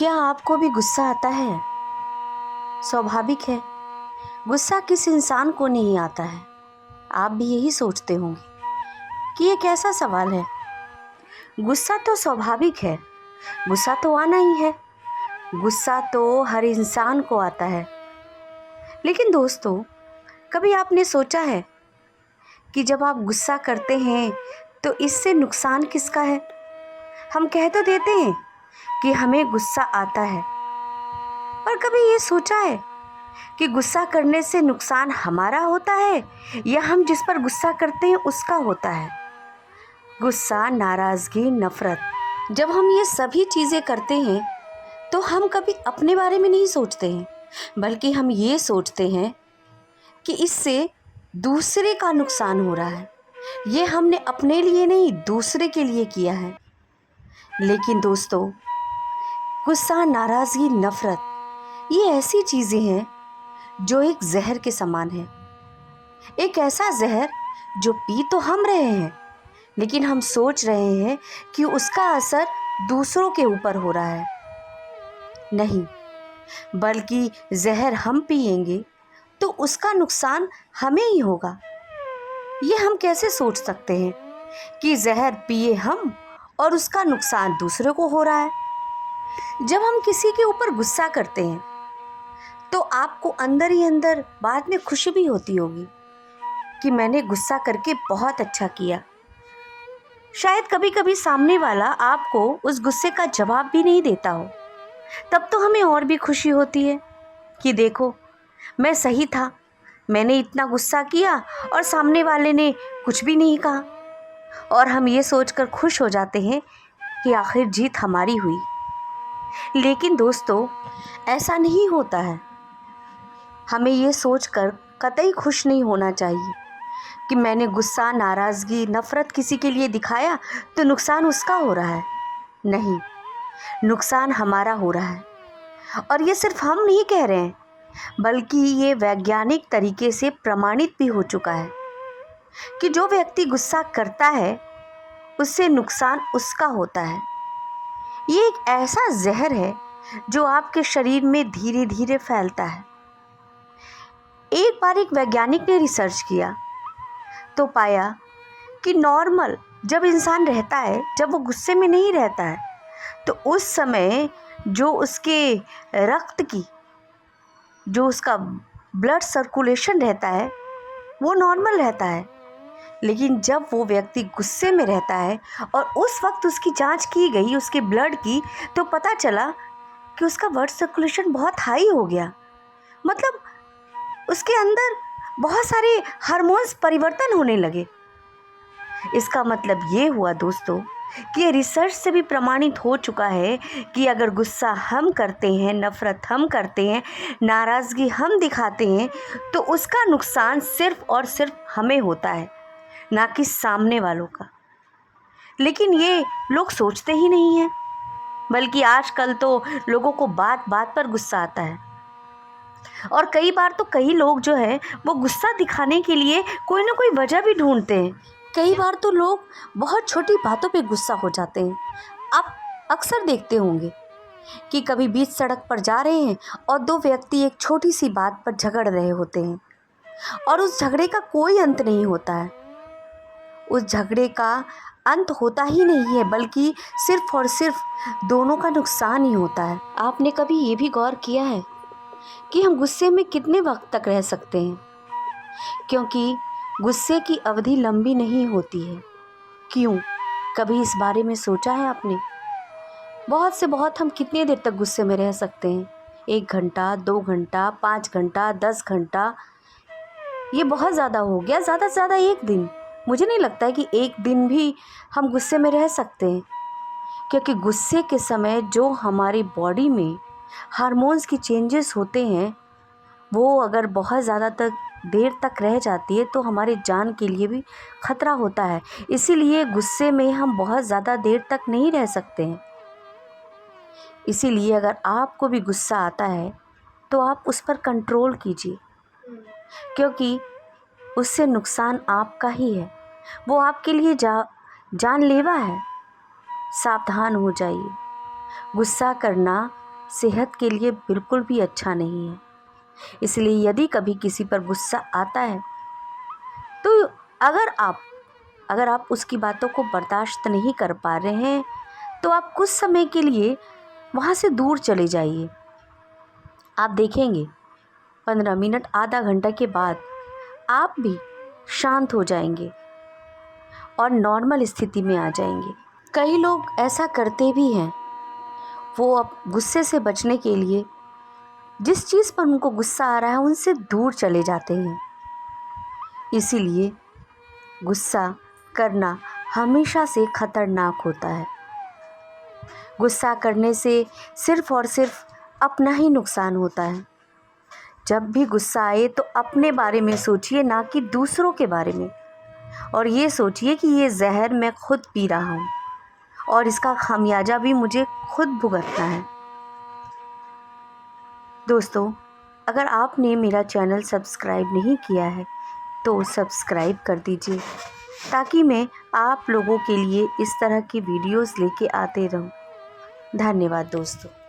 क्या आपको भी गुस्सा आता है? स्वाभाविक है, गुस्सा किस इंसान को नहीं आता है। आप भी यही सोचते होंगे कि ये कैसा सवाल है। गुस्सा तो स्वाभाविक है, गुस्सा तो आना ही है। गुस्सा तो हर इंसान को आता है। लेकिन दोस्तों, कभी आपने सोचा है कि जब आप गुस्सा करते हैं तो इससे नुकसान किसका है? हम कह तो देते हैं कि हमें गुस्सा आता है, पर कभी ये सोचा है कि गुस्सा करने से नुकसान हमारा होता है या हम जिस पर गुस्सा करते हैं उसका होता है? गुस्सा, नाराज़गी, नफ़रत, जब हम ये सभी चीज़ें करते हैं तो हम कभी अपने बारे में नहीं सोचते हैं, बल्कि हम ये सोचते हैं कि इससे दूसरे का नुकसान हो रहा है। ये हमने अपने लिए नहीं, दूसरे के लिए किया है। लेकिन दोस्तों, गुस्सा, नाराज़गी, नफ़रत ये ऐसी चीज़ें हैं जो एक जहर के समान है। एक ऐसा जहर जो पी तो हम रहे हैं, लेकिन हम सोच रहे हैं कि उसका असर दूसरों के ऊपर हो रहा है। नहीं, बल्कि जहर हम पिएंगे तो उसका नुकसान हमें ही होगा। ये हम कैसे सोच सकते हैं कि जहर पिए हम और उसका नुकसान दूसरे को हो रहा है? जब हम किसी के ऊपर गुस्सा करते हैं तो आपको अंदर ही अंदर बाद में खुशी भी होती होगी कि मैंने गुस्सा करके बहुत अच्छा किया। शायद कभी कभी सामने वाला आपको उस गुस्से का जवाब भी नहीं देता हो, तब तो हमें और भी खुशी होती है कि देखो, मैं सही था, मैंने इतना गुस्सा किया और सामने वाले ने कुछ भी नहीं कहा। और हम ये सोचकर खुश हो जाते हैं कि आखिर जीत हमारी हुई। लेकिन दोस्तों, ऐसा नहीं होता है। हमें ये सोचकर कतई खुश नहीं होना चाहिए कि मैंने गुस्सा, नाराज़गी, नफ़रत किसी के लिए दिखाया तो नुकसान उसका हो रहा है। नहीं, नुकसान हमारा हो रहा है। और ये सिर्फ हम नहीं कह रहे हैं, बल्कि ये वैज्ञानिक तरीके से प्रमाणित भी हो चुका है कि जो व्यक्ति गुस्सा करता है उससे नुकसान उसका होता है। ये एक ऐसा जहर है जो आपके शरीर में धीरे धीरे फैलता है। एक बार एक वैज्ञानिक ने रिसर्च किया तो पाया कि नॉर्मल जब इंसान रहता है, जब वो गुस्से में नहीं रहता है, तो उस समय जो उसके रक्त की, जो उसका ब्लड सर्कुलेशन रहता है वो नॉर्मल रहता है। लेकिन जब वो व्यक्ति गुस्से में रहता है और उस वक्त उसकी जांच की गई उसके ब्लड की, तो पता चला कि उसका ब्लड सर्कुलेशन बहुत हाई हो गया। मतलब उसके अंदर बहुत सारे हार्मोन्स परिवर्तन होने लगे। इसका मतलब ये हुआ दोस्तों कि ये रिसर्च से भी प्रमाणित हो चुका है कि अगर गुस्सा हम करते हैं, नफ़रत हम करते हैं, नाराज़गी हम दिखाते हैं, तो उसका नुकसान सिर्फ़ और सिर्फ हमें होता है, ना कि सामने वालों का। लेकिन ये लोग सोचते ही नहीं हैं, बल्कि आजकल तो लोगों को बात बात पर गुस्सा आता है। और कई बार तो कई लोग जो है वो गुस्सा दिखाने के लिए कोई ना कोई वजह भी ढूंढते हैं। कई बार तो लोग बहुत छोटी बातों पे गुस्सा हो जाते हैं। आप अक्सर देखते होंगे कि कभी बीच सड़क पर जा रहे हैं और दो व्यक्ति एक छोटी सी बात पर झगड़ रहे होते हैं और उस झगड़े का कोई अंत नहीं होता है। उस झगड़े का अंत होता ही नहीं है, बल्कि सिर्फ और सिर्फ दोनों का नुकसान ही होता है। आपने कभी ये भी गौर किया है कि हम गुस्से में कितने वक्त तक रह सकते हैं? क्योंकि गुस्से की अवधि लंबी नहीं होती है। क्यों? कभी इस बारे में सोचा है आपने? बहुत से बहुत हम कितनी देर तक गुस्से में रह सकते हैं? 1 घंटा, 2 घंटा, 5 घंटा, 10 घंटा, ये बहुत ज़्यादा हो गया। ज़्यादा से ज़्यादा 1 दिन। मुझे नहीं लगता है कि 1 दिन भी हम गुस्से में रह सकते हैं, क्योंकि गुस्से के समय जो हमारी बॉडी में हार्मोन्स की चेंजेस होते हैं, वो अगर बहुत ज़्यादा देर तक रह जाती है तो हमारे जान के लिए भी ख़तरा होता है। इसीलिए गुस्से में हम बहुत ज़्यादा देर तक नहीं रह सकते हैं। इसीलिए अगर आपको भी गुस्सा आता है तो आप उस पर कंट्रोल कीजिए, क्योंकि उससे नुकसान आपका ही है। वो आपके लिए जानलेवा है। सावधान हो जाइए। गुस्सा करना सेहत के लिए बिल्कुल भी अच्छा नहीं है। इसलिए यदि कभी किसी पर गुस्सा आता है तो अगर आप उसकी बातों को बर्दाश्त नहीं कर पा रहे हैं तो आप कुछ समय के लिए वहाँ से दूर चले जाइए। आप देखेंगे 15 मिनट आधा घंटा के बाद आप भी शांत हो जाएंगे और नॉर्मल स्थिति में आ जाएंगे। कई लोग ऐसा करते भी हैं, वो अब गुस्से से बचने के लिए जिस चीज़ पर उनको गुस्सा आ रहा है उनसे दूर चले जाते हैं। इसीलिए गुस्सा करना हमेशा से खतरनाक होता है। गुस्सा करने से सिर्फ और सिर्फ अपना ही नुकसान होता है। जब भी गुस्सा आए तो अपने बारे में सोचिए, ना कि दूसरों के बारे में। और ये सोचिए कि ये जहर मैं खुद पी रहा हूँ और इसका खामियाजा भी मुझे खुद भुगतना है। दोस्तों, अगर आपने मेरा चैनल सब्सक्राइब नहीं किया है तो सब्सक्राइब कर दीजिए, ताकि मैं आप लोगों के लिए इस तरह की वीडियोस लेके आते रहूं। धन्यवाद दोस्तों।